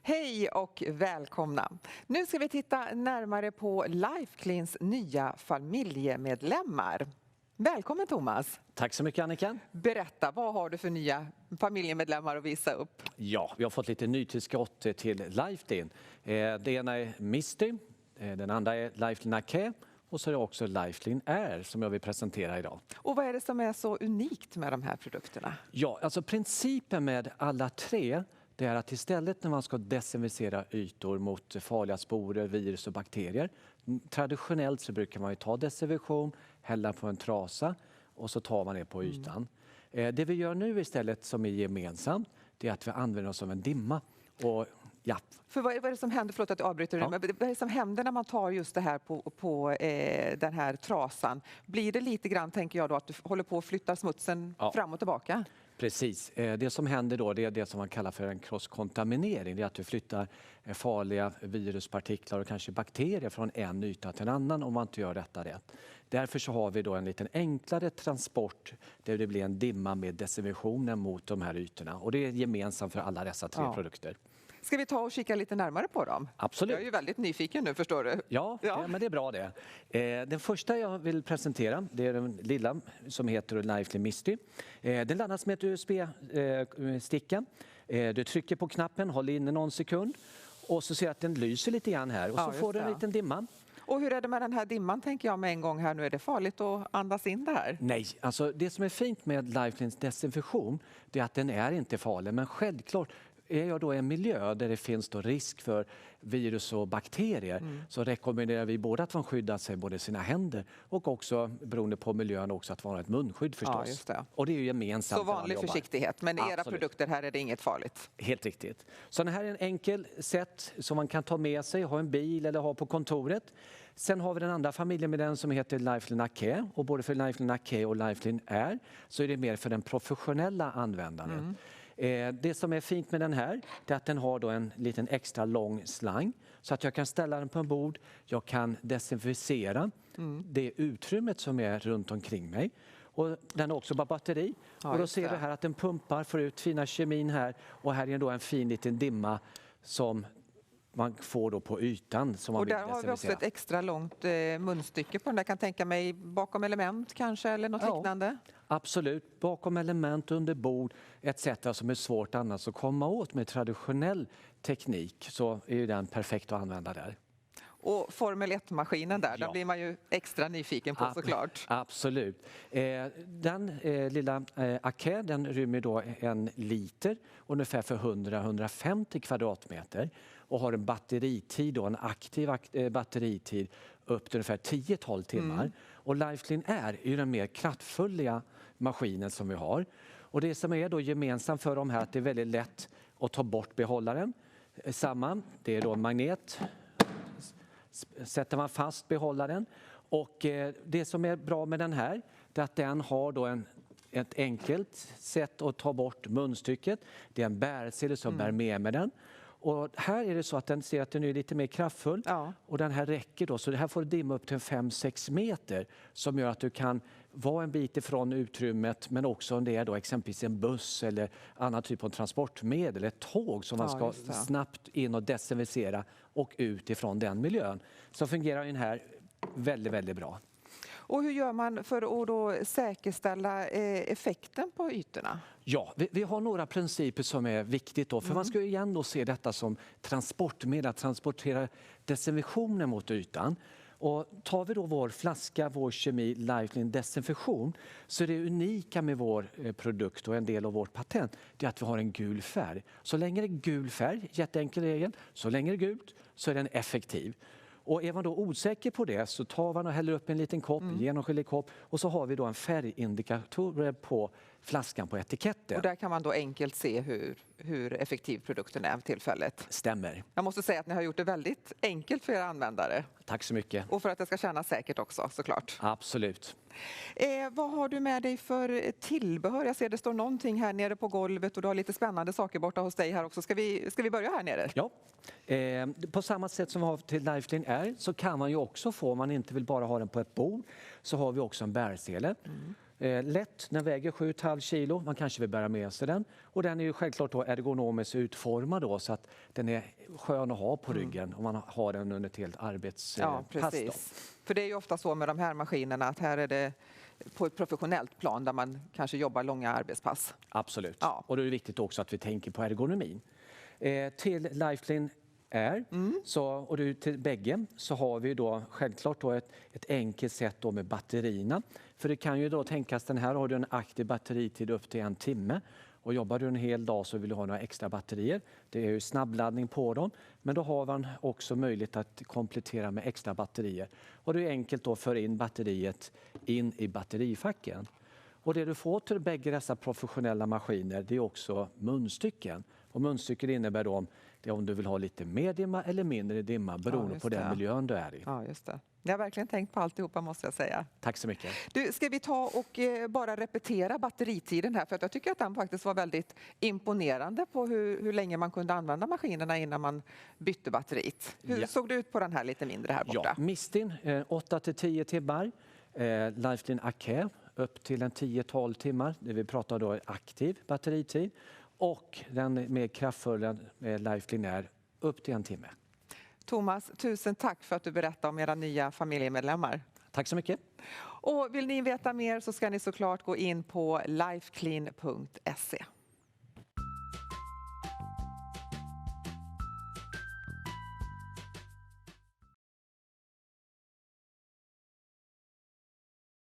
Hej och välkomna! Nu ska vi titta närmare på LifeCleans nya familjemedlemmar. Välkommen Thomas! Tack så mycket Annika. Berätta, vad har du för nya familjemedlemmar att visa upp? Ja, vi har fått lite nytillskott till LifeClean. Det ena är Misty, den andra är LifeClean Acé och så är det också LifeClean Air som jag vill presentera idag. Och vad är det som är så unikt med de här produkterna? Ja, alltså principen med alla tre, det är att istället när man ska desinficera ytor mot farliga sporer, virus och bakterier. Traditionellt så brukar man ju ta desinfektion, hälla på en trasa och så tar man det på ytan. Det vi gör nu istället som är gemensamt, det är att vi använder oss av en dimma. Och ja. För vad är det som händer, förlåt att jag avbryter, men vad är det som händer när man tar just det här på den här trasan? Blir det lite grann, tänker jag då, att du håller på att flytta smutsen fram och tillbaka? Precis. Det som händer då, det är det som man kallar för en crosskontaminering. Det är att du flyttar farliga viruspartiklar och kanske bakterier från en yta till en annan om man inte gör detta rätt. Därför så har vi då en liten enklare transport där det blir en dimma med desinfektionen mot de här ytorna. Och det är gemensamt för alla dessa tre produkter. Ska vi ta och kika lite närmare på dem? Absolut. Jag är ju väldigt nyfiken nu, förstår du. Ja. Men det är bra det. Den första jag vill presentera, det är den lilla som heter LifeClean Misty. Den laddas med ett USB-sticka. Du trycker på knappen, håller inne någon sekund och så ser att den lyser lite grann här och så får du en liten dimma. Och hur är det med den här dimman, tänker jag med en gång här nu? Är det farligt att andas in det här? Nej, alltså det som är fint med LifeCleans desinfektion, det är att den är inte farlig, men självklart är jag då en miljö där det finns då risk för virus och bakterier så rekommenderar vi både att man skyddar sig både sina händer och också beroende på miljön också att vara ett munskydd förstås. Ja, just det. Och det är ju gemensamt. Så vanlig försiktighet, men era produkter här är det inget farligt? Helt riktigt. Så det här är en enkel sätt som man kan ta med sig, ha en bil eller ha på kontoret. Sen har vi den andra familjemedlemmen som heter LifeClean Acé och både för LifeClean Acé och LifeClean Air så är det mer för den professionella användaren. Det som är fint med den här är att den har då en liten extra lång slang så att jag kan ställa den på en bord, jag kan desinficera det utrymmet som är runt omkring mig. Och den har också bara batteri och då ser vi här att den pumpar för ut fina kemin här och här är då en fin liten dimma som man får då på ytan som man och vill där har vi också ett extra långt munstycke på den där. Kan tänka mig bakom element kanske eller något liknande? Absolut, bakom element under bord etc. som är svårt annars att komma åt med traditionell teknik så är ju den perfekt att använda där. Och Formel 1-maskinen där blir man ju extra nyfiken på såklart. Absolut. Den lilla Acé, den rymmer då 1 liter ungefär för 100-150 kvadratmeter och har en batteritid då, en aktiv batteritid upp till ungefär 10-12 timmar. Och LifeClean Air är ju den mer kraftfulla maskinen som vi har. Och det som är då gemensamt för dem här är att det är väldigt lätt att ta bort behållaren. Det är då en magnet. Sätter man fast behållaren och det som är bra med den här är att den har då ett enkelt sätt att ta bort munstycket. Det är en bärsele som bär med den. Och här är det så att den ser att den är lite mer kraftfull och den här räcker då så det här får dimma upp till 5-6 meter som gör att du kan vara en bit ifrån utrymmet men också om det är då exempelvis en buss eller annan typ av transportmedel, ett tåg som man ska snabbt in och desinficera och ut ifrån den miljön. Så fungerar den här väldigt, väldigt bra. Och hur gör man för att då säkerställa effekten på ytorna? Ja, vi har några principer som är viktigt då, för man ska ju igen då se detta som transportmedel, att transportera desinfektionen mot ytan. Och tar vi då vår flaska, vår kemi, LifeClean desinfektion så är det unika med vår produkt och en del av vårt patent det är att vi har en gul färg. Så länge det är gul färg, jätteenkel regel, så länge det är gult så är den effektiv. Och är man då osäker på det så tar man och häller upp en liten kopp, genomskinlig kopp och så har vi då en färgindikator på flaskan på etiketten. Och där kan man då enkelt se hur effektiv produkten är för tillfället. Stämmer. Jag måste säga att ni har gjort det väldigt enkelt för era användare. Tack så mycket. Och för att det ska kännas säkert också såklart. Absolut. Vad har du med dig för tillbehör? Jag ser det står någonting här nere på golvet och du har lite spännande saker borta hos dig här också. Ska vi börja här nere? Ja. På samma sätt som vi har till LifeClean Air så kan man ju också få, om man inte vill bara ha den på ett bord, så har vi också en bärsele. Lätt, den väger 7,5 kilo. Man kanske vill bära med sig den. Och den är ju självklart då ergonomiskt utformad då, så att den är skön att ha på ryggen om man har den under ett helt arbetspass. Ja, precis. För det är ju ofta så med de här maskinerna att här är det på ett professionellt plan där man kanske jobbar långa arbetspass. Absolut. Ja. Och då är det viktigt också att vi tänker på ergonomin. Till Lifeline Air och till bägge så har vi då självklart då ett enkelt sätt då med batterierna. För det kan ju då tänkas, den här har du en aktiv batteritid upp till 1 timme. Och jobbar du en hel dag så vill du ha några extra batterier. Det är ju snabbladdning på dem. Men då har man också möjlighet att komplettera med extra batterier. Och det är enkelt då att föra in batteriet in i batterifacken. Och det du får till bägge dessa professionella maskiner, det är också munstycken. Och munstycken innebär då om du vill ha lite mer dimma eller mindre dimma beroende på den miljön du är i. Ja, just det. Jag har verkligen tänkt på alltihopa, måste jag säga. Tack så mycket. Du, ska vi ta och bara repetera batteritiden här? För att jag tycker att den faktiskt var väldigt imponerande på hur länge man kunde använda maskinerna innan man bytte batteriet. Hur såg det ut på den här lite mindre här borta? Ja, Mistin 8-10 timmar. Lifeline Aké upp till 10-12 timmar. Det vi pratar då aktiv batteritid. Och den mer kraftfulla Lifeline Air upp till 1 timme. Thomas, tusen tack för att du berättade om era nya familjemedlemmar. Tack så mycket. Och vill ni veta mer så ska ni såklart gå in på lifeclean.se.